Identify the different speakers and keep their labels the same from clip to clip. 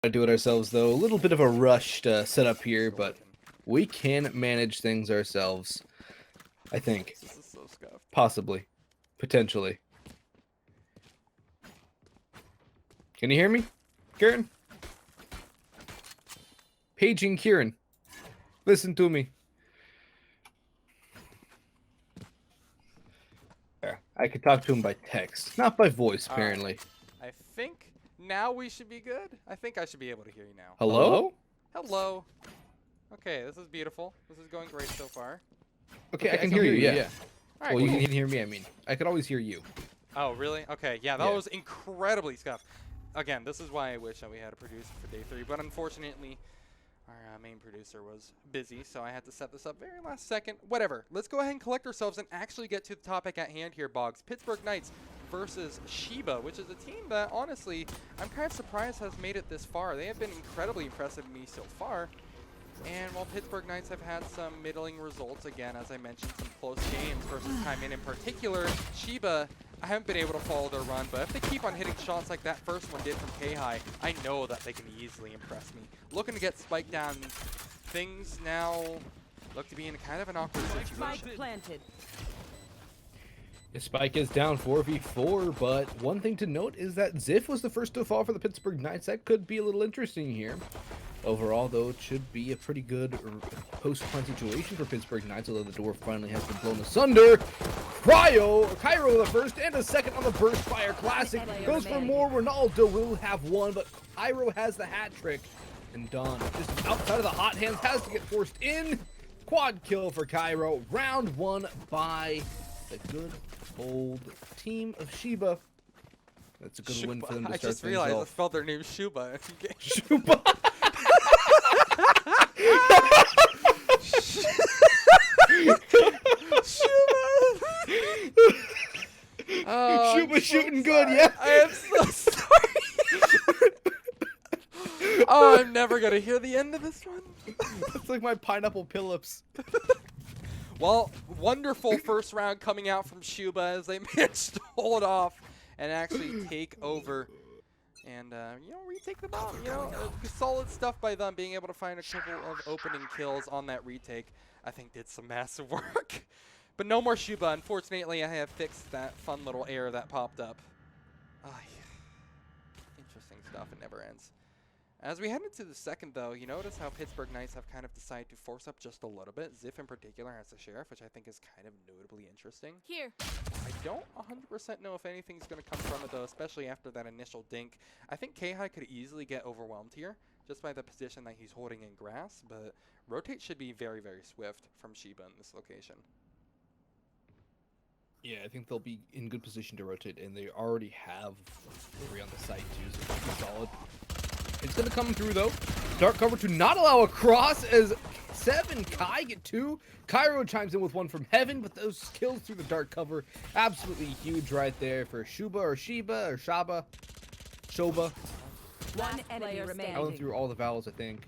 Speaker 1: do it ourselves though. A little bit of a rushed setup here, but we can manage things ourselves. I think.
Speaker 2: This is so scuffed.
Speaker 1: Possibly. Potentially. Can you hear me, Kieran? Paging Kieran. Listen to me. Yeah, I could talk to him by text, not by voice, apparently.
Speaker 2: I think now we should be good. I think I should be able to hear you now.
Speaker 1: Hello?
Speaker 2: Hello. Okay, this is beautiful. This is going great so far.
Speaker 1: Okay, I can hear you, yeah.
Speaker 2: All right,
Speaker 1: Well,
Speaker 2: cool.
Speaker 1: you can hear me, I mean. I could always hear you.
Speaker 2: Oh, really? Okay, yeah, that
Speaker 1: Yeah.
Speaker 2: was incredibly scuffed. Again, this is why I wish that we had a producer for day 3, but unfortunately, our main producer was busy, so I had to set this up very last second. Whatever. Let's go ahead and collect ourselves and actually get to the topic at hand here, Boggs. Pittsburgh Knights versus Shiba, which is a team that, honestly, I'm kind of surprised has made it this far. They have been incredibly impressive to me so far. And while Pittsburgh Knights have had some middling results, again, as I mentioned, some close games versus Time in particular, Shiba, I haven't been able to follow their run, but if they keep on hitting shots like that first one did from Khai, I know that they can easily impress me. Looking to get spiked down, things now look to be in kind of an awkward situation.
Speaker 3: Spike planted.
Speaker 1: The spike is down 4v4, but one thing to note is that xXiF was the first to fall for the Pittsburgh Knights. That could be a little interesting here. Overall, though, it should be a pretty good post-plant situation for Pittsburgh Knights, although the door finally has been blown asunder. Kyro the first and a second on the Burst Fire Classic. Goes for more. Ronaldo will have one, but Kyro has the hat trick. And Don, just outside of the hot hands, has to get forced in. Quad kill for Kyro. Round 1 by the good old team of Shiba. That's a good win for them to start
Speaker 2: I just
Speaker 1: things
Speaker 2: realized I
Speaker 1: off.
Speaker 2: spelled their name Shiba.
Speaker 1: Shiba.
Speaker 2: Oh,
Speaker 1: Shiba shooting good, yeah.
Speaker 2: I am so sorry. Oh, I'm never gonna hear the end of this one.
Speaker 1: It's like my pineapple pillows.
Speaker 2: Well, wonderful first round coming out from Shiba as they managed to hold off and actually take over and, retake the bomb. Solid stuff by them, being able to find a couple of opening kills on that retake. I think did some massive work. But no more Shiba. Unfortunately, I have fixed that fun little error that popped up. Oh, yeah. Interesting stuff. It never ends. As we head into the second, though, you notice how Pittsburgh Knights have kind of decided to force up just a little bit. xXiF in particular has the Sheriff, which I think is kind of notably interesting.
Speaker 3: Here.
Speaker 2: I don't 100% know if anything's going to come from it, though, especially after that initial dink. I think Khai could easily get overwhelmed here, just by the position that he's holding in grass, but rotate should be very, very swift from Shiba in this location.
Speaker 1: Yeah, I think they'll be in good position to rotate, and they already have 3 on the site too, so it's solid. It's going to come through, though. Dark cover to not allow a cross as cevv and Khai get 2. Kyro chimes in with 1 from heaven, but those kills through the dark cover, absolutely huge right there for Shiba or Shiba or Shaba. Shoba.
Speaker 3: One enemy remaining.
Speaker 1: I went through all the vowels, I think.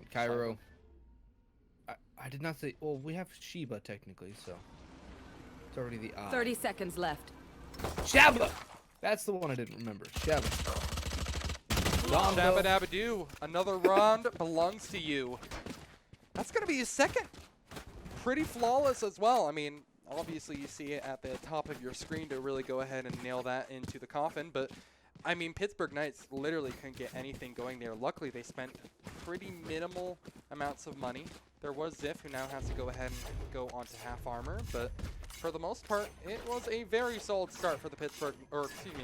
Speaker 1: And Kyro. I did not say, well, we have Shiba technically, so. It's already the I.
Speaker 3: 30 seconds left.
Speaker 1: Shabba! That's the one I didn't remember. Shabba.
Speaker 2: Shabba dabba doo. Another round belongs to you. That's going to be his second. Pretty flawless as well. I mean, obviously you see it at the top of your screen to really go ahead and nail that into the coffin, but I mean, Pittsburgh Knights literally couldn't get anything going there. Luckily, they spent pretty minimal amounts of money. There was xXiF, who now has to go ahead and go onto half armor, but for the most part, it was a very solid start for the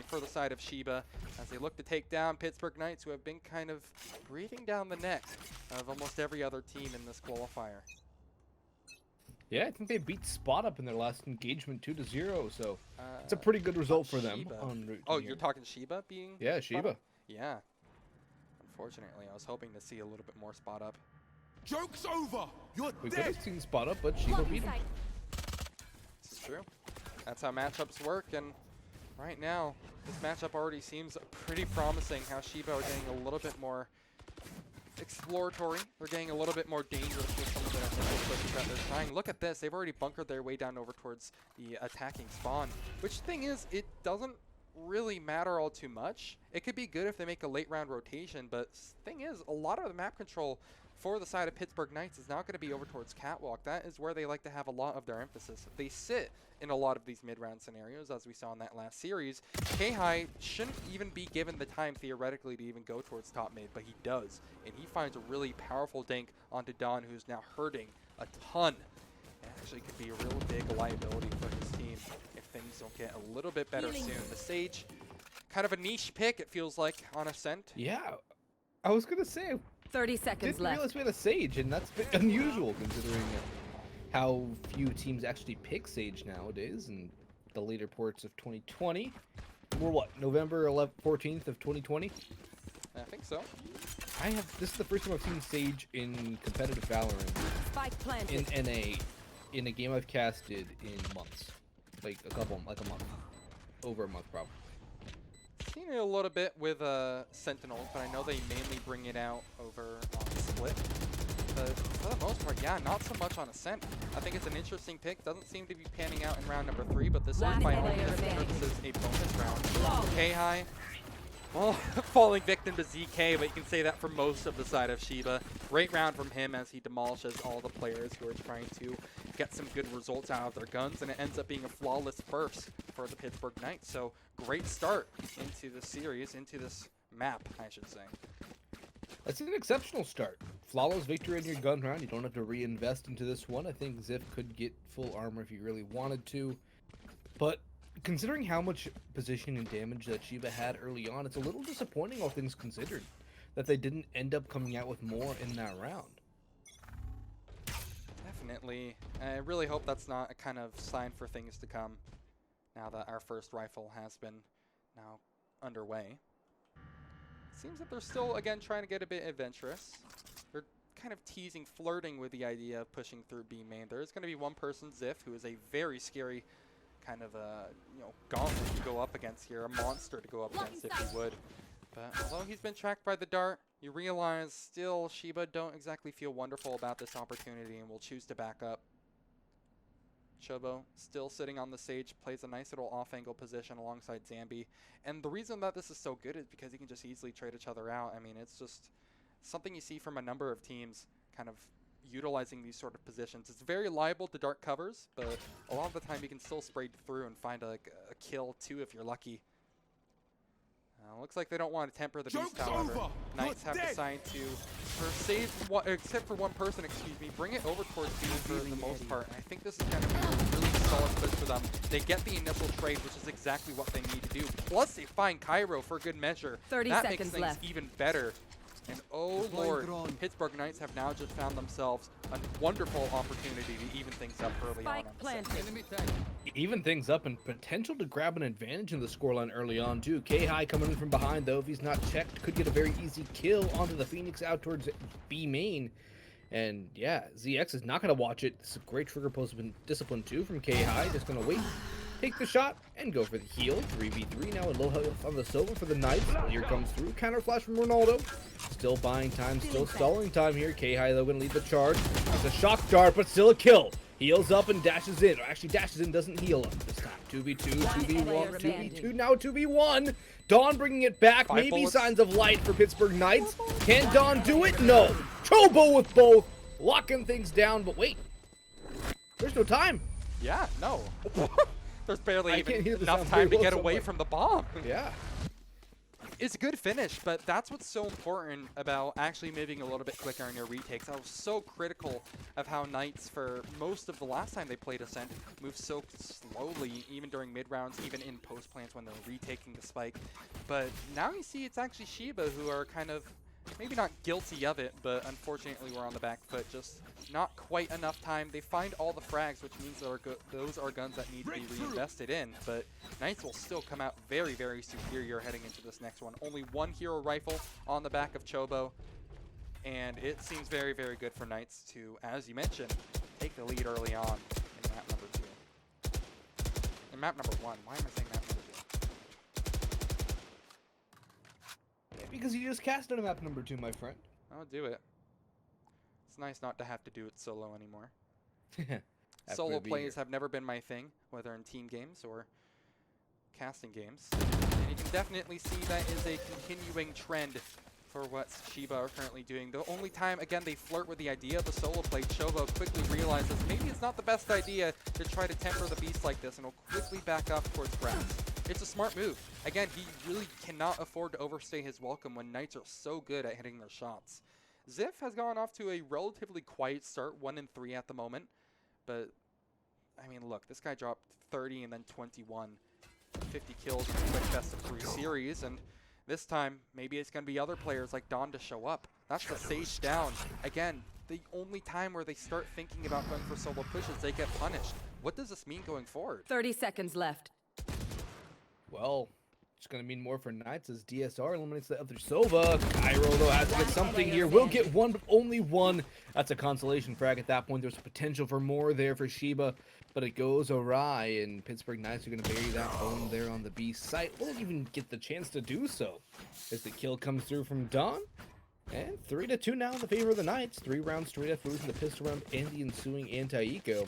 Speaker 2: for the side of Shiba, as they look to take down Pittsburgh Knights, who have been kind of breathing down the neck of almost every other team in this qualifier.
Speaker 1: Yeah, I think they beat Spot Up in their last engagement 2-0, so it's a pretty good result for them.
Speaker 2: Oh, you're talking Shiba being?
Speaker 1: Yeah, Shiba.
Speaker 2: Yeah. Unfortunately, I was hoping to see a little bit more Spot Up.
Speaker 4: Joke's over. You're
Speaker 1: We could
Speaker 4: dead.
Speaker 1: have seen Spot Up, but Shiba beat him.
Speaker 2: This is true. That's how matchups work, and right now, this matchup already seems pretty promising. How Shiba are getting a little bit more exploratory. They're getting a little bit more dangerous with some of their initial pushes that they're trying. Look at this. They've already bunkered their way down over towards the attacking spawn. Which thing is, it doesn't really matter all too much. It could be good if they make a late round rotation, but thing is, a lot of the map control for the side of Pittsburgh Knights is now going to be over towards Catwalk. That is where they like to have a lot of their emphasis. They sit in a lot of these mid-round scenarios, as we saw in that last series. Khai shouldn't even be given the time, theoretically, to even go towards top mid, but he does. And he finds a really powerful dink onto Don, who's now hurting a ton. It actually could be a real big liability for his team if things don't get a little bit better soon. The Sage, kind of a niche pick, it feels like, on Ascent.
Speaker 1: Yeah, I was gonna say,
Speaker 3: 30 seconds
Speaker 1: didn't
Speaker 3: left.
Speaker 1: realize we had a Sage, and that's a bit unusual considering how few teams actually pick Sage nowadays. And the later ports of 2020, we're what, November 14th of 2020?
Speaker 2: I think so.
Speaker 1: This is the first time I've seen Sage in competitive Valorant
Speaker 3: Spike planted.
Speaker 1: in a game I've casted in months, like a month, over a month probably.
Speaker 2: Seen it a little bit with Sentinels, but I know they mainly bring it out over on Split. But for the most part, yeah, not so much on Ascent. I think it's an interesting pick. Doesn't seem to be panning out in round number 3, but this is by all intents and purposes a bonus round. Khai, well, falling victim to ZK, but you can say that for most of the side of Shiba. Great round from him as he demolishes all the players who are trying to get some good results out of their guns, and it ends up being a flawless burst for the Pittsburgh Knights. So great start into the series, into this map, I should say.
Speaker 1: That's an exceptional start. Flawless victory in your gun round. You don't have to reinvest into this one. I think XXiF could get full armor if he really wanted to. But considering how much positioning and damage that Shiba had early on, it's a little disappointing, all things considered, that they didn't end up coming out with more in that round.
Speaker 2: Definitely. I really hope that's not a kind of sign for things to come now that our first rifle has been now underway. Seems that they're still, again, trying to get a bit adventurous. They're kind of teasing, flirting with the idea of pushing through B main. There is going to be one person, XXiF, who is a very scary kind of gauntlet to go up against here, a monster to go up against if he would. But although he's been tracked by the dart, you realize still Shiba don't exactly feel wonderful about this opportunity and will choose to back up. Chobo still sitting on the Sage, plays a nice little off-angle position alongside Zambie. And the reason that this is so good is because you can just easily trade each other out. I mean, it's just something you see from a number of teams kind of utilizing these sort of positions. It's very liable to dart covers, but a lot of the time you can still spray through and find a kill too if you're lucky. Looks like they don't want to temper the beast, however. Knights have decided to, except for one person, bring it over towards B for the most part. And I think this is going to be a really solid push for them. They get the initial trade, which is exactly what they need to do. Plus, they find Kyro for good measure.
Speaker 3: 30
Speaker 2: that
Speaker 3: seconds
Speaker 2: makes things
Speaker 3: left.
Speaker 2: even better. And oh lord, Pittsburgh Knights have now just found themselves a wonderful opportunity to even things up early on.
Speaker 1: Even things up and potential to grab an advantage in the scoreline early on too. Khai coming in from behind though, if he's not checked, could get a very easy kill onto the Phoenix out towards B main. And yeah, ZX is not going to watch it. It's a great trigger discipline too from Khai. Just going to wait, take the shot, and go for the heal. 3v3 now with low health on the Sova for the Knights. Here comes through. Counter flash from Ronaldo. Still buying time, still stalling time here. Khai though going to lead the charge. It's a shock dart, but still a kill. Heals up and dashes in. Or actually dashes in, doesn't heal up this time. 2v2, 2v1, 2v2, now 2v1. Dawn bringing it back. Maybe signs of light for Pittsburgh Knights. Can Dawn do it? No. Chobo with both. Locking things down, but wait. There's no time.
Speaker 2: Yeah, no. There's barely even enough
Speaker 1: sound
Speaker 2: time to
Speaker 1: well
Speaker 2: get away from the bomb.
Speaker 1: Yeah.
Speaker 2: It's a good finish, but that's what's so important about actually moving a little bit quicker on your retakes. I was so critical of how Knights, for most of the last time they played Ascent, moved so slowly, even during mid-rounds, even in post-plants when they're retaking the spike. But now you see it's actually Shiba who are kind of, maybe not guilty of it, but unfortunately we're on the back foot. Just not quite enough time. They find all the frags, which means those are guns that need to be reinvested in. But Knights will still come out very, very superior heading into this next one. Only one hero rifle on the back of Chobo. And it seems very, very good for Knights to, as you mentioned, take the lead early on in map number 2. In map number 1. Why am I saying map number 2?
Speaker 1: Because you just casted a map number 2, my friend.
Speaker 2: I'll do it. It's nice not to have to do it solo anymore. Solo plays have never been my thing, whether in team games or casting games. And you can definitely see that is a continuing trend for what Shiba are currently doing. The only time, again, they flirt with the idea of a solo play, Chobo quickly realizes maybe it's not the best idea to try to temper the beast like this, and will quickly back up towards grass. It's a smart move. Again, he really cannot afford to overstay his welcome when Knights are so good at hitting their shots. XXiF has gone off to a relatively quiet start, 1-3 at the moment. But, I mean, look, this guy dropped 30 and then 21. 50 kills in a quick best of 3 series, and this time, maybe it's going to be other players like Don to show up. That's the Sage down. Again, the only time where they start thinking about going for solo pushes, they get punished. What does this mean going forward?
Speaker 3: 30 seconds left.
Speaker 1: Well, it's going to mean more for Knights as DSR eliminates the other Sova. Kyro, though, has to get something here. Will get one, but only one. That's a consolation frag at that point. There's potential for more there for Shiba, but it goes awry, and Pittsburgh Knights are going to bury that home there on the B site. Won't even get the chance to do so as the kill comes through from Don. And 3-2 now in the favor of the Knights. 3 rounds straight after losing the pistol round and the ensuing anti-eco.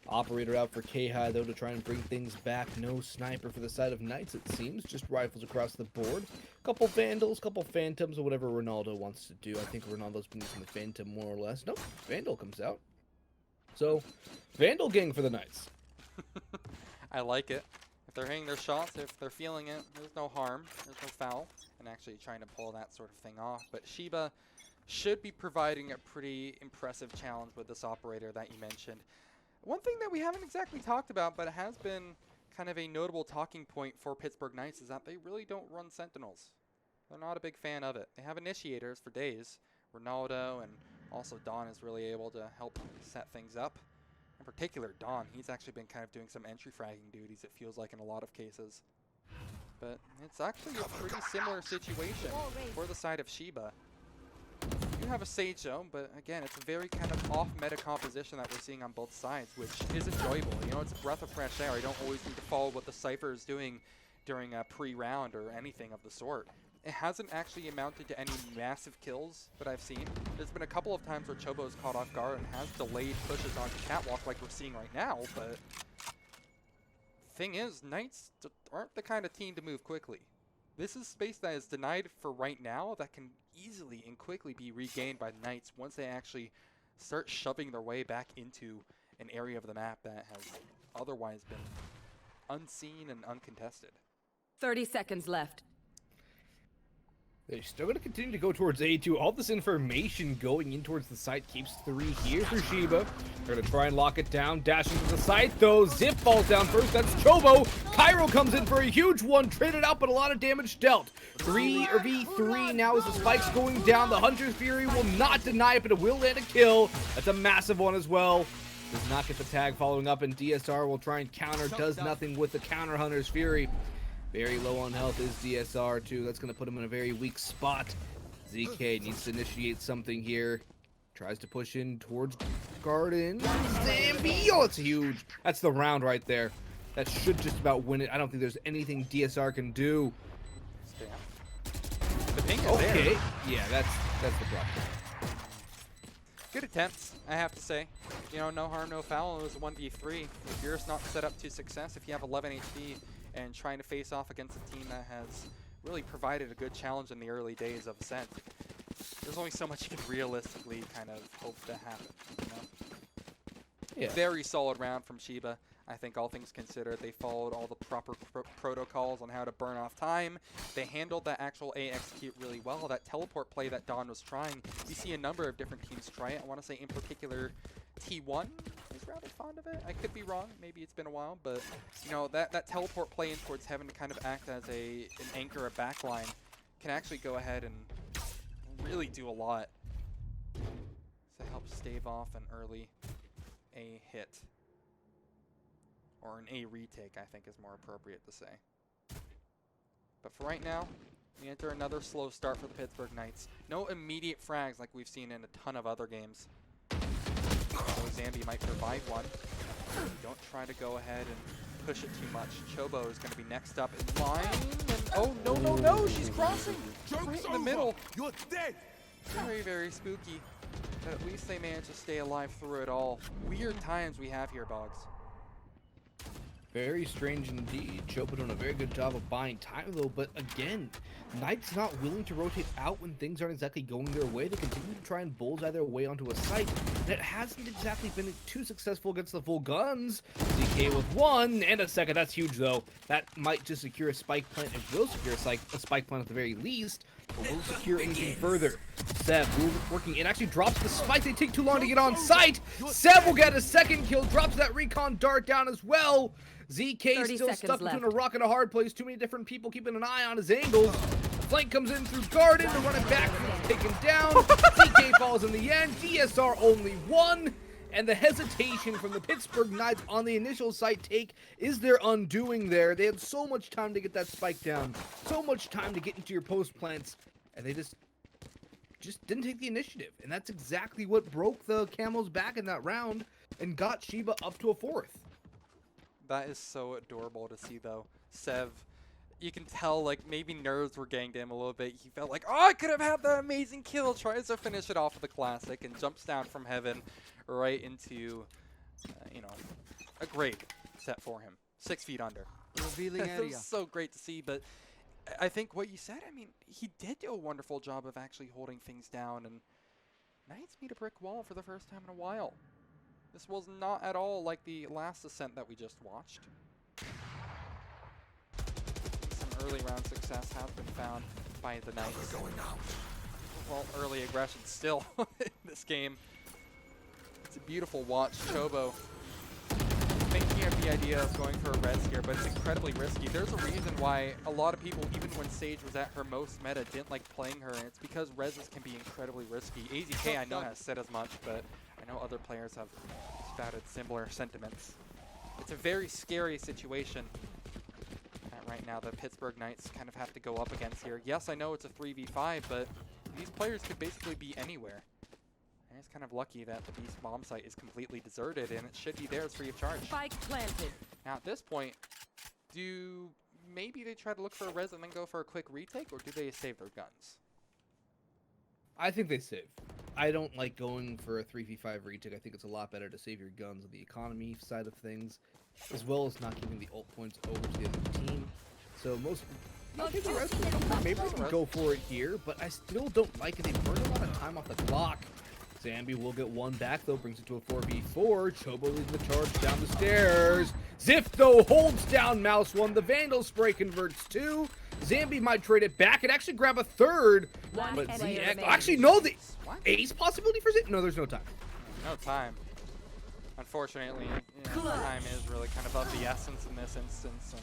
Speaker 1: Operator out for Khai, though, to try and bring things back. No sniper for the side of Knights, it seems. Just rifles across the board. Couple Vandals, couple Phantoms, or whatever Ronaldo wants to do. I think Ronaldo's been using the Phantom more or less. Nope, Vandal comes out. So, Vandal gang for the Knights.
Speaker 2: I like it. If they're hitting their shots, if they're feeling it, there's no harm, there's no foul, and actually trying to pull that sort of thing off. But Shiba should be providing a pretty impressive challenge with this operator that you mentioned. One thing that we haven't exactly talked about, but has been kind of a notable talking point for Pittsburgh Knights, is that they really don't run Sentinels. They're not a big fan of it. They have initiators for days. Ronaldo and also Don is really able to help set things up. In particular, Don, he's actually been kind of doing some entry fragging duties, it feels like, in a lot of cases. But it's actually a pretty similar situation for the side of Shiba. You have a Sage zone, but again, it's a very kind of off-meta composition that we're seeing on both sides, which is enjoyable. You know, it's a breath of fresh air. I don't always need to follow what the Cypher is doing during a pre-round or anything of the sort. It hasn't actually amounted to any massive kills that I've seen. There's been a couple of times where Chobo's caught off guard and has delayed pushes onto Catwalk like we're seeing right now, but thing is, Knights aren't the kind of team to move quickly. This is space that is denied for right now that can easily and quickly be regained by the Knights once they actually start shoving their way back into an area of the map that has otherwise been unseen and uncontested.
Speaker 3: 30 seconds left.
Speaker 1: They're still going to continue to go towards A2. All this information going in towards the site keeps 3 here for Shiba. They're going to try and lock it down. Dashing to the site, though. XXiF falls down first. That's Chobo. Kyro comes in for a huge one. Traded out, but a lot of damage dealt. 3v3 now as the spike's going down. The Hunter's Fury will not deny it, but it will land a kill. That's a massive one as well. Does not get the tag following up, and DSR will try and counter. Does nothing with the counter Hunter's Fury. Very low on health is DSR too. That's going to put him in a very weak spot. ZK needs to initiate something here. Tries to push in towards Garden. Zambie! Oh, it's huge. That's the round right there. That should just about win it. I don't think there's anything DSR can do.
Speaker 2: The ping is
Speaker 1: Okay.
Speaker 2: there.
Speaker 1: Yeah, that's the problem.
Speaker 2: Good attempts, I have to say. You know, no harm, no foul. It was a 1v3. If you're just not set up to success, if you have 11 HP and trying to face off against a team that has really provided a good challenge in the early days of Ascent, there's only so much you can realistically kind of hope to happen, you know?
Speaker 1: Yeah.
Speaker 2: Very solid round from Shiba. I think all things considered, they followed all the proper protocols on how to burn off time. They handled that actual A execute really well. That teleport play that Don was trying, you see a number of different teams try it. I want to say in particular T1 is rather fond of it. I could be wrong. Maybe it's been a while, but you know, that teleport play in towards heaven to kind of act as an anchor, a backline, can actually go ahead and really do a lot to help stave off an early A hit. Or an A retake, I think is more appropriate to say. But for right now, we enter another slow start for the Pittsburgh Knights. No immediate frags like we've seen in a ton of other games. So Zambie might provide one. Don't try to go ahead and push it too much. Chobo is going to be next up in line. And oh, no, no, no! She's crossing! Right in the middle!
Speaker 4: You're dead!
Speaker 2: Very, very spooky. But at least they managed to stay alive through it all. Weird times we have here, Boggs.
Speaker 1: Very strange indeed. Chobo doing a very good job of buying time though, but again, Knights not willing to rotate out when things aren't exactly going their way. They continue to try and bullseye their way onto a site, and it hasn't exactly been too successful against the full guns. DK with 1 and a second. That's huge though. That might just secure a spike plant. It will secure a spike plant at the very least, but will secure anything further. cevv working. It actually drops the spike. They take too long to get on site. cevv will get a second kill. Drops that recon dart down as well. ZK still stuck between a rock and a hard place. Too many different people keeping an eye on his angles. Flank comes in through garden to run it back. Taken down. ZK falls in the end. DSR only 1. And the hesitation from the Pittsburgh Knights on the initial site take is their undoing there. They had so much time to get that spike down. So much time to get into your post plants. And they just didn't take the initiative. And that's exactly what broke the Camel's back in that round and got Shiba up to a 4th.
Speaker 2: That is so adorable to see, though. cevv, you can tell, like, maybe nerves were getting to him a little bit. He felt like, oh, I could have had that amazing kill. Tries to finish it off with a classic and jumps down from heaven right into, you know, a great set for him. 6 feet under.
Speaker 5: Revealing
Speaker 2: It
Speaker 5: area.
Speaker 2: was so great to see, but I think what you said, I mean, he did do a wonderful job of actually holding things down, and Knights meet a brick wall for the first time in a while. This was not at all like the last Ascent that we just watched. Some early round success has been found by the Knights. Well, early aggression still in this game. It's a beautiful watch. Chobo thinking of the idea of going for a res here, but it's incredibly risky. There's a reason why a lot of people, even when Sage was at her most meta, didn't like playing her, and it's because reses can be incredibly risky. AZK, I know, has said as much, but I know other players have spouted similar sentiments. It's a very scary situation that right now the Pittsburgh Knights kind of have to go up against here. Yes, I know it's a 3v5, but these players could basically be anywhere. And it's kind of lucky that the Beast bomb site is completely deserted, and it should be theirs free of charge.
Speaker 3: Spike planted.
Speaker 2: Now at this point, maybe they try to look for a res and then go for a quick retake, or do they save their guns?
Speaker 1: I think they save. I don't like going for a 3v5 retake. I think it's a lot better to save your guns on the economy side of things, as well as not giving the ult points over to the other team. So maybe they can go for it here, but I still don't like it. They burn a lot of time off the clock. Zambie will get 1 back though, brings it to a 4v4. Chobo leads the charge down the stairs. XXiF though holds down Mouse 1. The Vandal spray converts 2. Zambie might trade it back and actually grab a 3rd. But ZX, actually no, the ace possibility for ZXiF? No, there's no time.
Speaker 2: No time. Unfortunately, you know, time is really kind of the essence in this instance. And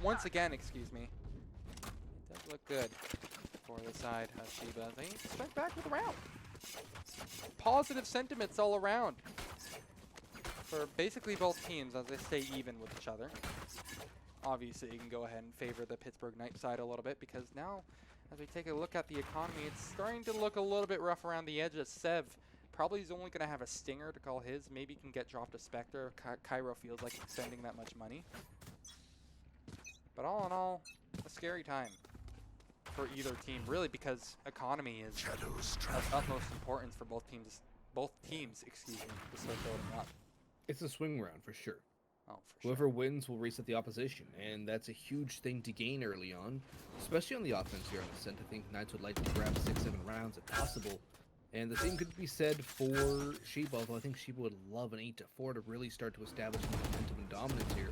Speaker 2: once again, excuse me. It does look good for the side of Shiba. They strike back with a round. Positive sentiments all around for basically both teams as they stay even with each other. Obviously, you can go ahead and favor the Pittsburgh Knights side a little bit, because now, as we take a look at the economy, it's starting to look a little bit rough around the edges. cevv probably is only going to have a Stinger to call his. Maybe can get dropped a Spectre. Kyro feels like spending that much money. But all in all, a scary time for either team, really, because economy is of utmost importance for both teams, excuse me, to start building up.
Speaker 1: It's a swing round for sure.
Speaker 2: Oh, for sure.
Speaker 1: Whoever wins will reset the opposition, and that's a huge thing to gain early on, especially on the offense here on Ascent. I think Knights would like to grab 6-7 rounds if possible, and the same could be said for Shiba, although I think Shiba would love an 8-4 to really start to establish momentum and dominance here.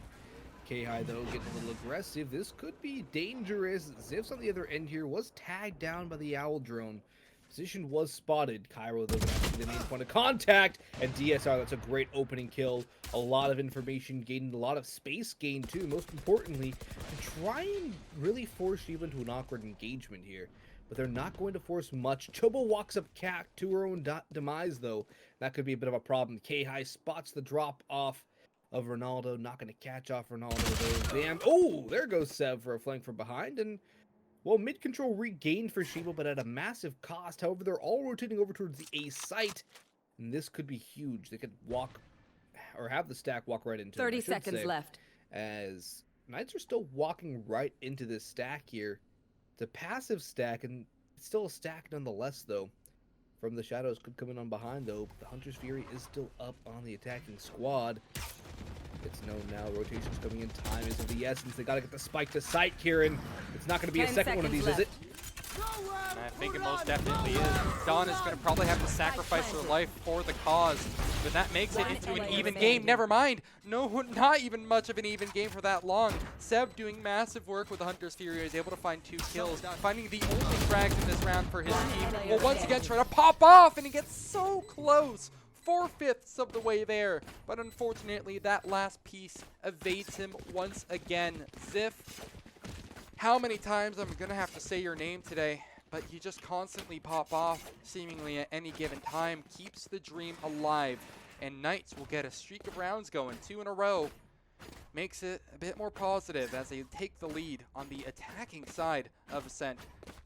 Speaker 1: Khai though getting a little aggressive. This could be dangerous. XXiF's on the other end here was tagged down by the Owl drone. Position was spotted. Kyro though the main point of contact, and DSR, that's a great opening kill. A lot of information gained, a lot of space gained too, most importantly, to try and really force Shiba into an awkward engagement here. But they're not going to force much. Chobo walks up Cat to her own demise though. That could be a bit of a problem. Khai spots the drop off of Ronaldo, not going to catch off Ronaldo though. Damn. Oh, there goes cevv for a flank from behind, and well, mid control regained for Shiba, but at a massive cost. However, they're all rotating over towards the A site, and this could be huge. They could walk, or have the stack walk right into
Speaker 3: 30 seconds left.
Speaker 1: As Knights are still walking right into this stack here. It's a passive stack, and it's still a stack nonetheless, though. From the shadows could come in on behind, though. But the Hunter's Fury is still up on the attacking squad. It's known now. Rotations coming in. Time is of the essence. They gotta get the spike to sight, Kieran. It's not gonna be a
Speaker 3: 10
Speaker 1: second one of these,
Speaker 3: seconds
Speaker 1: is it?
Speaker 2: And I think it most definitely is. Dawn is going to probably have to sacrifice her life for the cause, but that makes it into an even game. Never mind. No, not even much of an even game for that long. cevv doing massive work with the Hunter's Fury is able to find 2 kills, finding the only frags in this round for his team. Will once again try to pop off, and he gets so close. 4/5 of the way there, but unfortunately that last piece evades him once again. XXiF, how many times I'm going to have to say your name today, but you just constantly pop off seemingly at any given time. Keeps the dream alive, and Knights will get a streak of rounds going, 2 in a row. Makes it a bit more positive as they take the lead on the attacking side of Ascent.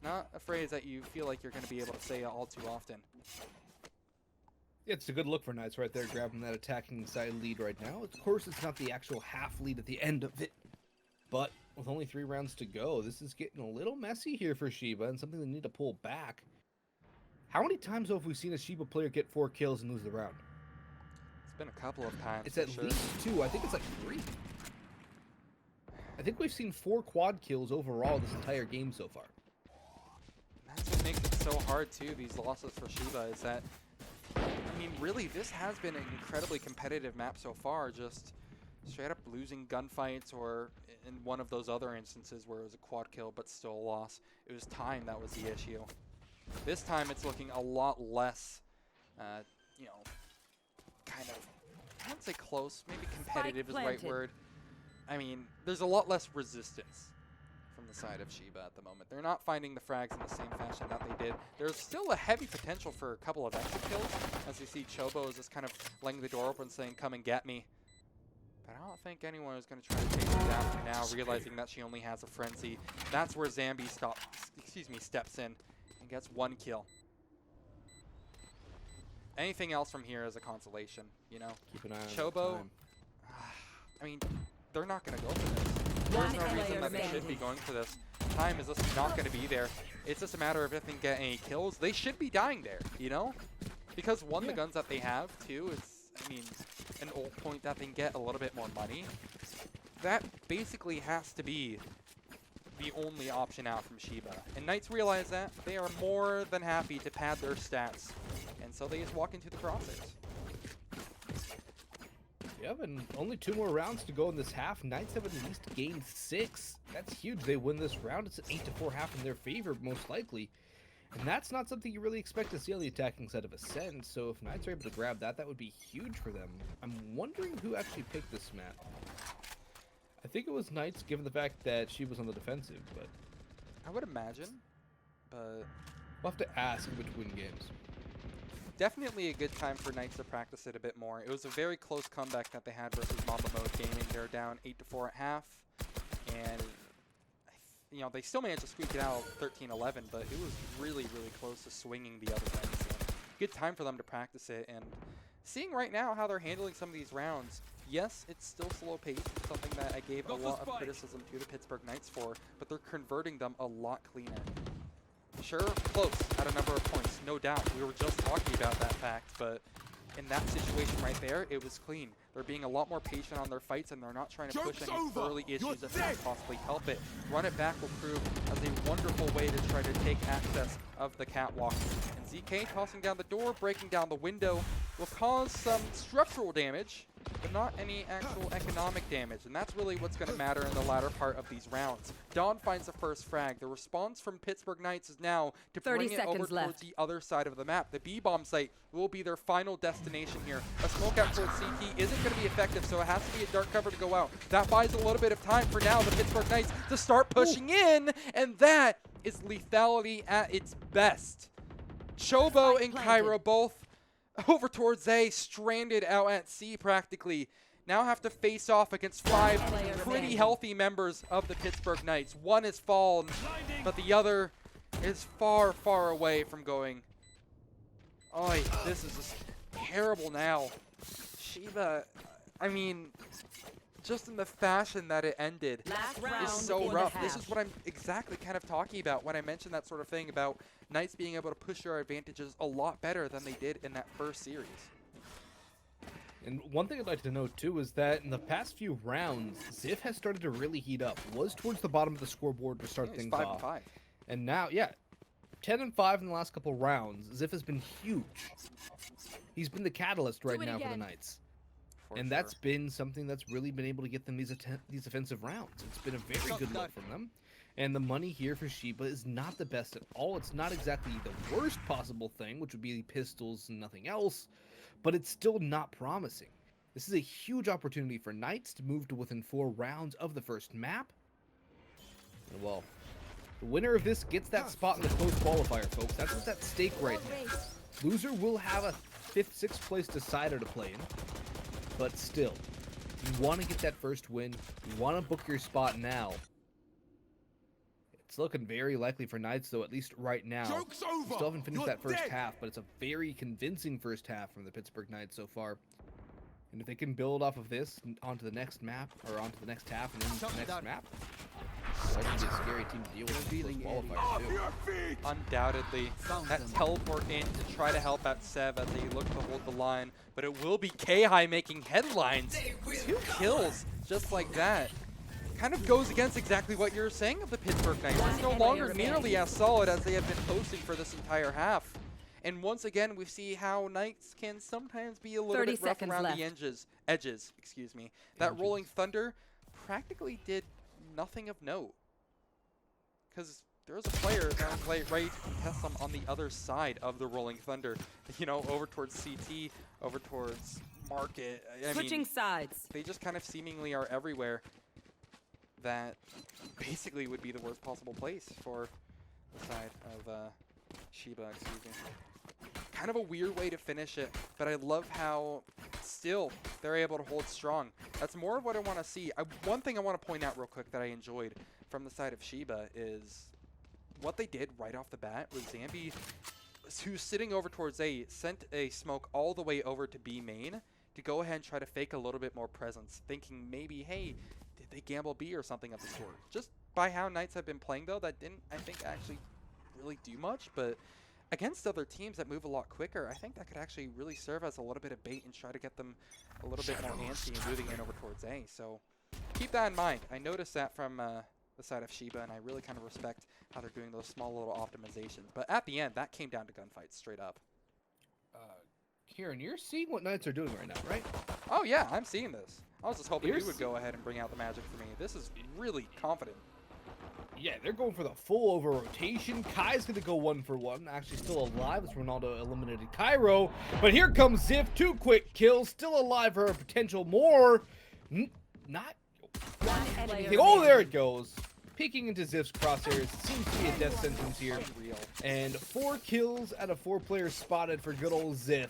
Speaker 2: Not a phrase that you feel like you're going to be able to say all too often.
Speaker 1: Yeah, it's a good look for Knights right there, grabbing that attacking side lead right now. Of course, it's not the actual half lead at the end of it, but with only 3 rounds to go, this is getting a little messy here for Shiba and something they need to pull back. How many times have we seen a Shiba player get 4 kills and lose the round?
Speaker 2: It's been a couple of times.
Speaker 1: It's at least 2. I think it's like 3. I think we've seen 4 quad kills overall this entire game so far.
Speaker 2: That's what makes it so hard too, these losses for Shiba, is that, I mean, really, this has been an incredibly competitive map so far, just straight up losing gunfights, or in one of those other instances where it was a quad kill but still a loss, it was time that was the issue. This time it's looking a lot less, you know, kind of, I wouldn't say close, maybe competitive is the right word. I mean, there's a lot less resistance from the side of Shiba at the moment. They're not finding the frags in the same fashion that they did. There's still a heavy potential for a couple of extra kills, as you see Chobo is just kind of laying the door open saying, come and get me. But I don't think anyone is going to try to chase her down for now, realizing that she only has a frenzy. That's where Zambie steps in and gets 1 kill. Anything else from here is a consolation, you know?
Speaker 1: Keep an eye on
Speaker 2: Chobo,
Speaker 1: time.
Speaker 2: I mean, they're not going to go for this. There's no reason that they should be going for this. Time is just not going to be there. It's just a matter of if they can get any kills. They should be dying there, you know? Because one, the guns that they have, two, is, I mean, an old point that they can get a little bit more money. That basically has to be the only option out from Shiba. And Knights realize that. They are more than happy to pad their stats. And so they just walk into the crosshairs.
Speaker 1: Yep, and only 2 more rounds to go in this half. Knights have at least gained 6. That's huge. They win this round. It's an 8-4 half in their favor, most likely. And that's not something you really expect to see on the attacking side of Ascent. So if Knights are able to grab that, that would be huge for them. I'm wondering who actually picked this map. I think it was Knights, given the fact that she was on the defensive, but
Speaker 2: I would imagine, but
Speaker 1: we'll have to ask in between games.
Speaker 2: Definitely a good time for Knights to practice it a bit more. It was a very close comeback that they had versus Mamba Mode Gaming. They're down 8-4 at half, and you know, they still managed to squeak it out 13-11, but it was really, really close to swinging the other way. So good time for them to practice it, and seeing right now how they're handling some of these rounds. Yes, it's still slow paced, something that I gave a lot of criticism to the Pittsburgh Knights for, but they're converting them a lot cleaner. Sure, close at a number of points, no doubt. We were just talking about that fact, but in that situation right there, it was clean. They're being a lot more patient on their fights, and they're not trying to push any early issues if they can possibly help it. Run it back will prove as a wonderful way to try to take access of the catwalk. And ZK tossing down the door, breaking down the window, will cause some structural damage, but not any actual economic damage. And that's really what's going to matter in the latter part of these rounds. Dawn finds the first frag. The response from Pittsburgh Knights is now to bring it over towards the other side of the map. The B-bomb site will be their final destination here. A smoke out towards CT isn't going to be effective, so it has to be a dark cover to go out. That buys a little bit of time for now the Pittsburgh Knights to start pushing in, and that is lethality at its best. Chobo and Kyro both over towards A, stranded out at C practically. Now have to face off against 5 pretty healthy members of the Pittsburgh Knights. One has fallen, but the other is far, far away from going. Oh, this is just terrible now. Shiba, I mean, just in the fashion that it ended is so rough. This is what I'm exactly kind of talking about when I mentioned that sort of thing about Knights being able to push their advantages a lot better than they did in that first series.
Speaker 1: And one thing I'd like to note too is that in the past few rounds, CevV has started to really heat up. Was towards the bottom of the scoreboard to start
Speaker 2: Yeah,
Speaker 1: things
Speaker 2: 5
Speaker 1: off.
Speaker 2: and 5.
Speaker 1: And now, yeah, 10 and 5 in the last couple rounds. CevV has been huge. He's been the catalyst right now for the Knights.
Speaker 2: For
Speaker 1: And
Speaker 2: sure.
Speaker 1: that's been something that's really been able to get them these offensive rounds. It's been a very good look from them. And the money here for Shiba is not the best at all. It's not exactly the worst possible thing, which would be pistols and nothing else, but it's still not promising. This is a huge opportunity for Knights to move to within 4 rounds of the first map. And well, the winner of this gets that spot in the close qualifier, folks. That's what's at stake right now. Loser will have a 5th, 6th place decider to play in. But still, you want to get that first win. You want to book your spot now. It's looking very likely for Knights, though, at least right now.
Speaker 4: Joke's over.
Speaker 1: We still haven't finished
Speaker 4: You're
Speaker 1: that first
Speaker 4: dead.
Speaker 1: half, but it's a very convincing first half from the Pittsburgh Knights so far. And if they can build off of this onto the next map, or onto the next half and then the next map, that's going to be a scary team to deal with in those qualifiers,
Speaker 4: Off
Speaker 1: too.
Speaker 4: your feet.
Speaker 2: Undoubtedly, that teleport in to try to help out cevv as they look to hold the line, but it will be Khai making headlines. 2 kills just like that. Kind of goes against exactly what you're saying of the Pittsburgh Knights. It's no longer nearly as solid as they have been posting for this entire half. And once again, we see how Knights can sometimes be a little
Speaker 3: 30
Speaker 2: bit rough
Speaker 3: seconds
Speaker 2: around
Speaker 3: left.
Speaker 2: the edges. Excuse me. That Rolling Thunder practically did nothing of note. Because there was a player that was ready to contest them on the other side of the Rolling Thunder. You know, over towards CT, over towards Market. I
Speaker 3: Switching
Speaker 2: mean,
Speaker 3: sides.
Speaker 2: they just kind of seemingly are everywhere. That basically would be the worst possible place for the side of Shiba, excuse me. Kind of a weird way to finish it, but I love how still they're able to hold strong. That's more of what I want to see. One thing I want to point out real quick that I enjoyed from the side of Shiba is what they did right off the bat was zambie, who's sitting over towards A, sent a smoke all the way over to B main to go ahead and try to fake a little bit more presence, thinking maybe, hey, did they gamble B or something of the sort? Just by how Knights have been playing, though, that didn't, I think, actually really do much, but against other teams that move a lot quicker, I think that could actually really serve as a little bit of bait and try to get them a little bit more antsy and moving in over towards A. So keep that in mind. I noticed that from the side of Shiba, and I really kind of respect how they're doing those small little optimizations. But at the end, that came down to gunfights straight up.
Speaker 1: Kieran, you're seeing what Knights are doing right now, right?
Speaker 2: Oh yeah, I'm seeing this. I was just hoping
Speaker 1: You're
Speaker 2: you would go ahead and bring out the magic for me. This is really confident.
Speaker 1: Yeah, they're going for the full over rotation. Kai's going to go 1 for 1. Actually still alive as Ronaldo eliminated Kyro. But here comes CevV. 2 quick kills. Still alive for a potential more. Not. Oh, there it goes. Peeking into CevV's crosshairs. Seems to be a death sentence here.
Speaker 2: Unreal.
Speaker 1: And 4 kills out of 4 players spotted for good old CevV.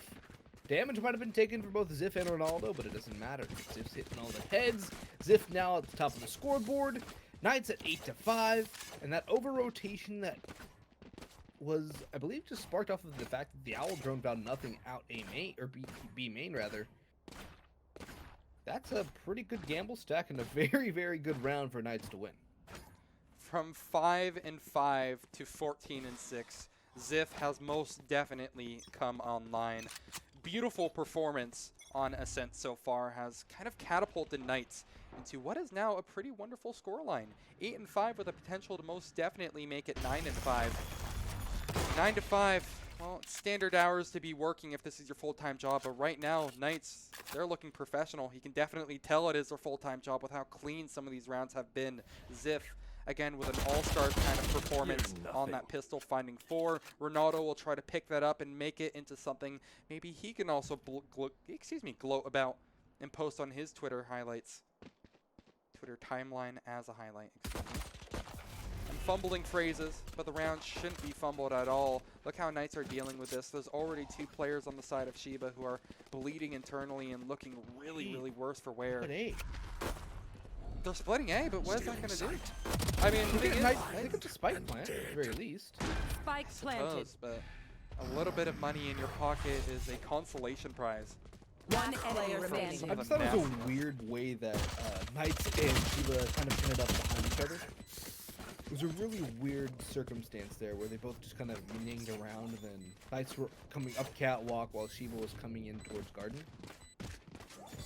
Speaker 1: Damage might have been taken for both CevV and Ronaldo, but it doesn't matter. CevV's hitting all the heads. CevV now at the top of the scoreboard. Knights at 8-5, and that over-rotation that was, I believe, just sparked off of the fact that the Owl drone found nothing out A main, or B main, rather. That's a pretty good gamble stack and a very, very good round for Knights to win.
Speaker 2: From 5-5 to 14-6, CevV has most definitely come online. Beautiful performance on Ascent so far has kind of catapulted Knights into what is now a pretty wonderful scoreline. 8-5 with a potential to most definitely make it 9-5. 9-5, well, it's standard hours to be working if this is your full-time job, but right now, Knights, they're looking professional. You can definitely tell it is their full-time job with how clean some of these rounds have been. CevV, again, with an all-star kind of performance on that pistol, finding 4. Ronaldo will try to pick that up and make it into something maybe he can also gloat about and post on his Twitter highlights. Twitter timeline as a highlight, excuse me. I'm fumbling phrases, but the round shouldn't be fumbled at all. Look how Knights are dealing with this. There's already 2 players on the side of Shiba who are bleeding internally and looking really, really worse for wear.
Speaker 1: But A.
Speaker 2: They're splitting A, but what is that going to do? I mean, the thing is,
Speaker 1: I think it's a spike plant, at the very least.
Speaker 3: Spike planted.
Speaker 2: suppose, but a little bit of money in your pocket is a consolation prize.
Speaker 3: One player standing.
Speaker 1: I just thought it was a weird way that Knights and Shiba kind of ended up behind each other. It was a really weird circumstance there where they both just kind of minged around, and then Knights were coming up catwalk while Shiba was coming in towards garden.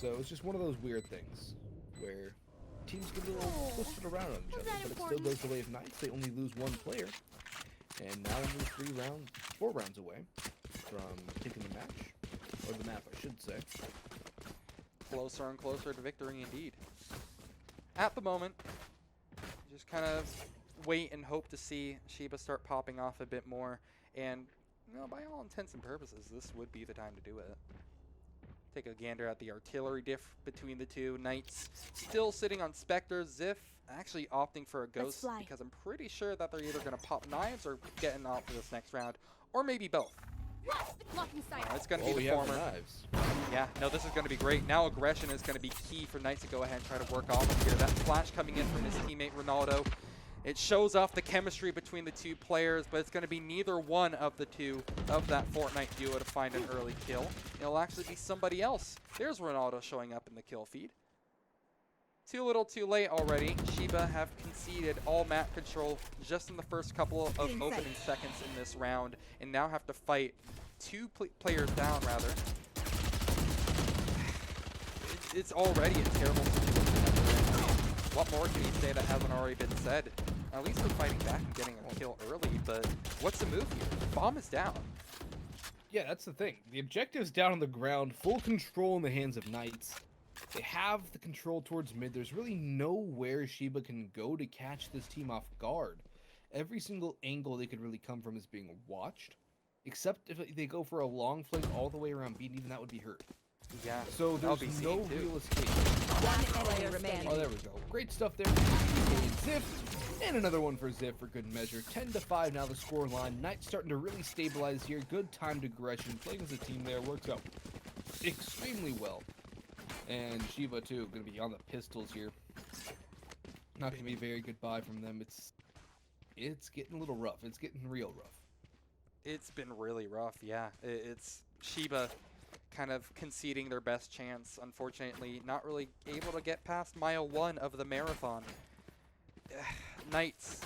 Speaker 1: So it's just one of those weird things where teams get a little twisted around on each other, but it still goes the way of Knights. They only lose one player, and now only 4 rounds away from taking the match, or the map, I should say.
Speaker 2: Closer and closer to victory indeed. At the moment, just kind of wait and hope to see Shiba start popping off a bit more. And, you know, by all intents and purposes, this would be the time to do it. Take a gander at the artillery diff between the two. Knights still sitting on Spectre. Cevv actually opting for a Ghost because I'm pretty sure that they're either going to pop knives or getting off for this next round. Or maybe both. It's going to be the former. Yeah, no, this is going to be great. Now aggression is going to be key for Knights to go ahead and try to work off here. That flash coming in from his teammate Ronaldo. It shows off the chemistry between the two players, but it's going to be neither one of the two of that Fortnite duo to find an early kill. It'll actually be somebody else. There's Ronaldo showing up in the kill feed. Too little too late already. Shiba have conceded all map control just in the first couple of opening seconds in this round, and now have to fight 2 players down, rather. It's already a terrible situation. What more can you say that hasn't already been said? At least they're fighting back and getting a kill early, but what's the move here? Bomb is down.
Speaker 1: Yeah, that's the thing. The objective's down on the ground, full control in the hands of Knights. They have the control towards mid. There's really nowhere Shiba can go to catch this team off guard. Every single angle they could really come from is being watched, except if they go for a long flank all the way around B, and even that would be hurt.
Speaker 2: Yeah,
Speaker 1: so there's no real escape. Oh, there we go. Great stuff there. CevV, and another one for CevV for good measure. 10-5 now the score line. Knights starting to really stabilize here. Good timed aggression. Playing as a team there works out extremely well. And Shiba too, going to be on the pistols here. Not going to be a very good buy from them. It's getting a little rough. It's getting real rough.
Speaker 2: It's been really rough, yeah. It's Shiba kind of conceding their best chance. Unfortunately, not really able to get past mile 1 of the marathon. Knights,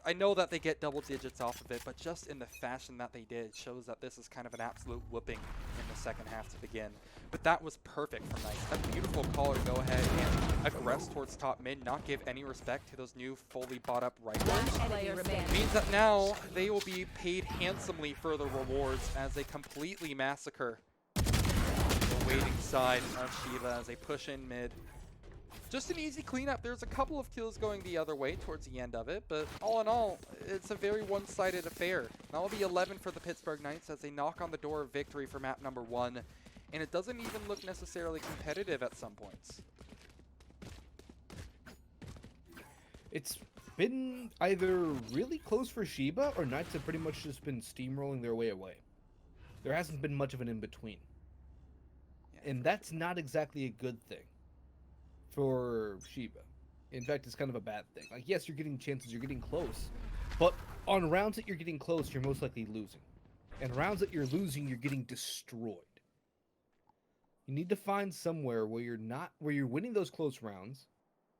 Speaker 2: I know that they get double digits off of it, but just in the fashion that they did shows that this is kind of an absolute whooping in the second half to begin. But that was perfect for Knights. A beautiful call to go ahead and aggress towards top mid, not give any respect to those new fully bought up rifles. Means that now they will be paid handsomely for the rewards as they completely massacre the waiting side of Shiba as they push in mid. Just an easy cleanup. There's a couple of kills going the other way towards the end of it, but all in all, it's a very one-sided affair. That'll be 11 for the Pittsburgh Knights as they knock on the door of victory for map number 1, and it doesn't even look necessarily competitive at some points.
Speaker 1: It's been either really close for Shiba, or Knights have pretty much just been steamrolling their way away. There hasn't been much of an in-between. Yeah, and that's not exactly a good thing for Shiba. In fact, it's kind of a bad thing. Like, yes, you're getting chances, you're getting close, but on rounds that you're getting close, you're most likely losing. And rounds that you're losing, you're getting destroyed. You need to find somewhere where you're winning those close rounds,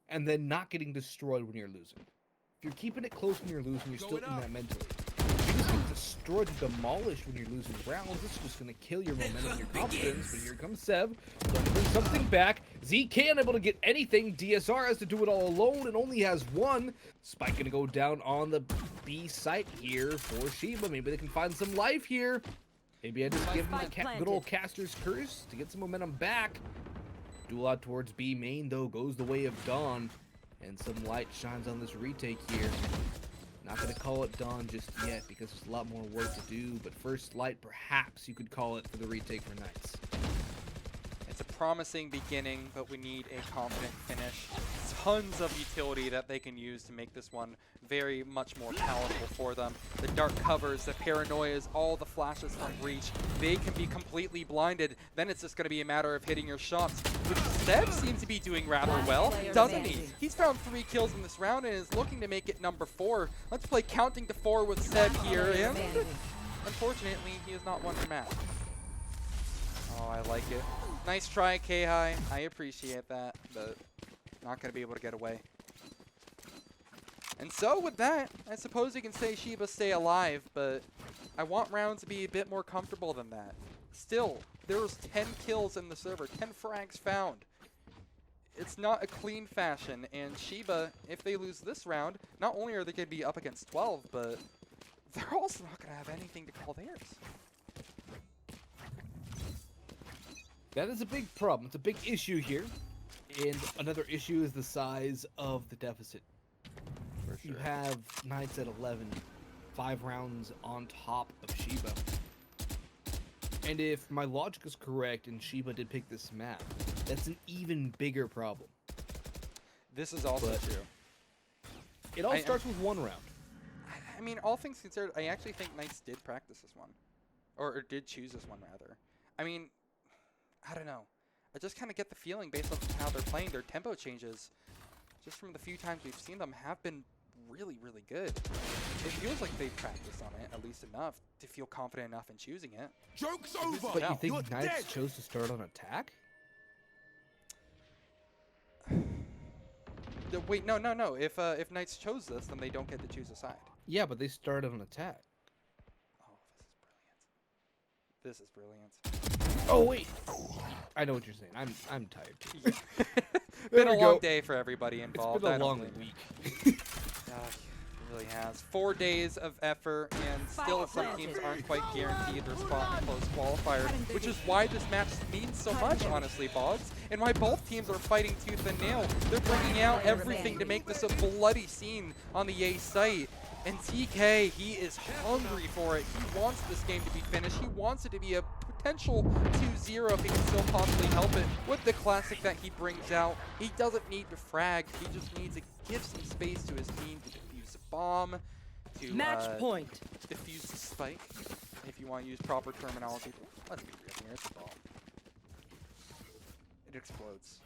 Speaker 1: and then not getting destroyed when you're losing. If you're keeping it close when you're losing, you're still in that mentally. If you just get destroyed and demolished when you're losing rounds, it's just going to kill your momentum and your confidence. But here comes CevV, trying to bring something back. Z can't able to get anything. DSR has to do it all alone and only has 1. Spike going to go down on the B site here for Shiba. Maybe they can find some life here. Maybe I just give them the good old caster's curse to get some momentum back. Duel out towards B main, though, goes the way of Dawn. And some light shines on this retake here. Not going to call it Dawn just yet because there's a lot more work to do. But first light, perhaps you could call it for the retake for Knights.
Speaker 2: It's a promising beginning, but we need a confident finish. Tons of utility that they can use to make this one very much more palatable for them. The dark covers, the paranoias, all the flashes from reach, they can be completely blinded. Then it's just going to be a matter of hitting your shots, which CevV seems to be doing rather well, doesn't he? He's found 3 kills in this round and is looking to make it number 4. Let's play counting to 4 with CevV here, and unfortunately, he is not one for match. Oh, I like it. Nice try, Khai. I appreciate that, but not going to be able to get away. And so with that, I suppose you can say Shiba stay alive, but I want rounds to be a bit more comfortable than that. Still, there was 10 kills in the server, 10 frags found. It's not a clean fashion, and Shiba, if they lose this round, not only are they going to be up against 12, but they're also not going to have anything to call theirs.
Speaker 1: That is a big problem. It's a big issue here. And another issue is the size of the deficit.
Speaker 2: For
Speaker 1: You have Knights at 11, 5 rounds on top of Shiba. And if my logic is correct and Shiba did pick this map, that's an even bigger problem.
Speaker 2: This is also
Speaker 1: But-
Speaker 2: true.
Speaker 1: It all starts with one round.
Speaker 2: I mean, all things considered, I actually think Knights did practice this one. Or did choose this one, rather. I mean, I don't know. I just kind of get the feeling based on how they're playing, their tempo changes, just from the few times we've seen them, have been really, really good. It feels like they've practiced on it, at least enough, to feel confident enough in choosing it.
Speaker 4: Joke's over.
Speaker 1: But
Speaker 2: No.
Speaker 1: you think
Speaker 4: You're
Speaker 1: Knights
Speaker 4: dead.
Speaker 1: chose to start on attack?
Speaker 2: Wait, no. If Knights chose this, then they don't get to choose a side.
Speaker 1: Yeah, but they started on attack.
Speaker 2: Oh, this is brilliant.
Speaker 1: Oh wait, I know what you're saying. I'm tired too.
Speaker 2: This is brilliant.
Speaker 1: There
Speaker 2: Been a
Speaker 1: we
Speaker 2: long
Speaker 1: go.
Speaker 2: day for everybody
Speaker 1: It's
Speaker 2: involved.
Speaker 1: been
Speaker 2: I
Speaker 1: a
Speaker 2: don't
Speaker 1: long
Speaker 2: blame you.
Speaker 1: week.
Speaker 2: It really has. 4 days of effort, and still some teams aren't quite guaranteed their spot in close qualifier, which is why this match means so much, honestly, Boggs, and why both teams are fighting tooth and nail. They're bringing out everything to make this a bloody scene on the A site. And TK, he is hungry for it. He wants this game to be finished. He wants it to be a potential 2-0 if he can still possibly help it with the classic that he brings out. He doesn't need to frag. He just needs to give some space to his team to defuse a bomb, to
Speaker 3: Match point.
Speaker 2: defuse the spike, if you want to use proper terminology. Let's be real here, it's a bomb. It explodes.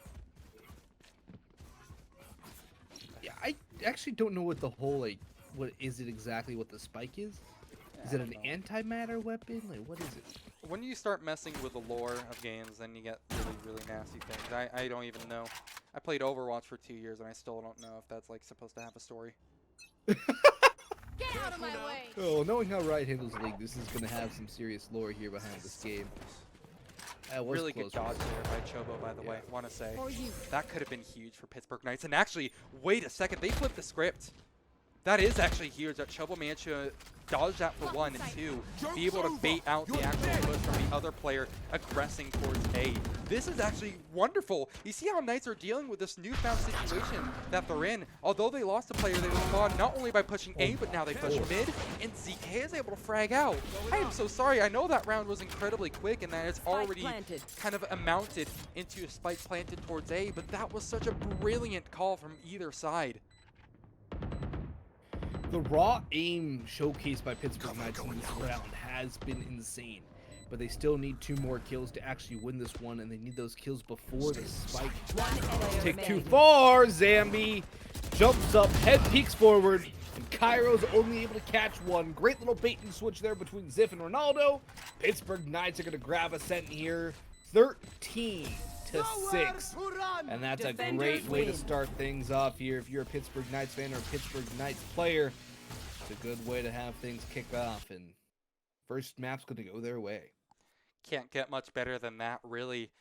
Speaker 1: Yeah, I actually don't know what the whole what is it exactly? What the spike is?
Speaker 2: Yeah,
Speaker 1: Is
Speaker 2: I
Speaker 1: it an
Speaker 2: don't know.
Speaker 1: antimatter weapon? Like what is it?
Speaker 2: When you start messing with the lore of games, then you get really, really nasty things. I don't even know. I played Overwatch for 2 years, and I still don't know if that's like supposed to have a story.
Speaker 3: Get out of my way.
Speaker 1: Oh, knowing how Riot handles League, this is gonna have some serious lore here behind this game. That was
Speaker 2: Really
Speaker 1: close.
Speaker 2: good dodge there by Chobo, by the way. Want to say
Speaker 3: For you.
Speaker 2: that could have been huge for Pittsburgh Knights. And actually, wait a second, they flipped the script. That is actually huge that Chobo managed to dodge that for 1 and 2, be able to bait out the actual push from the other player aggressing towards A. This is actually wonderful. You see how Knights are dealing with this newfound situation that they're in. Although they lost a player, they respond not only by pushing A, but now they push mid, and ZK is able to frag out. I am so sorry. I know that round was incredibly quick and that it's already
Speaker 3: planted.
Speaker 2: kind of amounted into a spike planted towards A, but that was such a brilliant call from either side.
Speaker 1: The raw aim showcased by Pittsburgh Knights in this round has been insane, but they still need 2 more kills to actually win this one, and they need those kills before the spike. Take 2 far, Zambie jumps up, head peeks forward, and Kyro's only able to catch one. Great little bait and switch there between Ziff and Ronaldo. Pittsburgh Knights are going to grab Ascent here, 13-6. And that's a great way to start things off here. If you're a Pittsburgh Knights fan or a Pittsburgh Knights player, it's a good way to have things kick off. And first map's going to go their way.
Speaker 2: Can't get much better than that, really.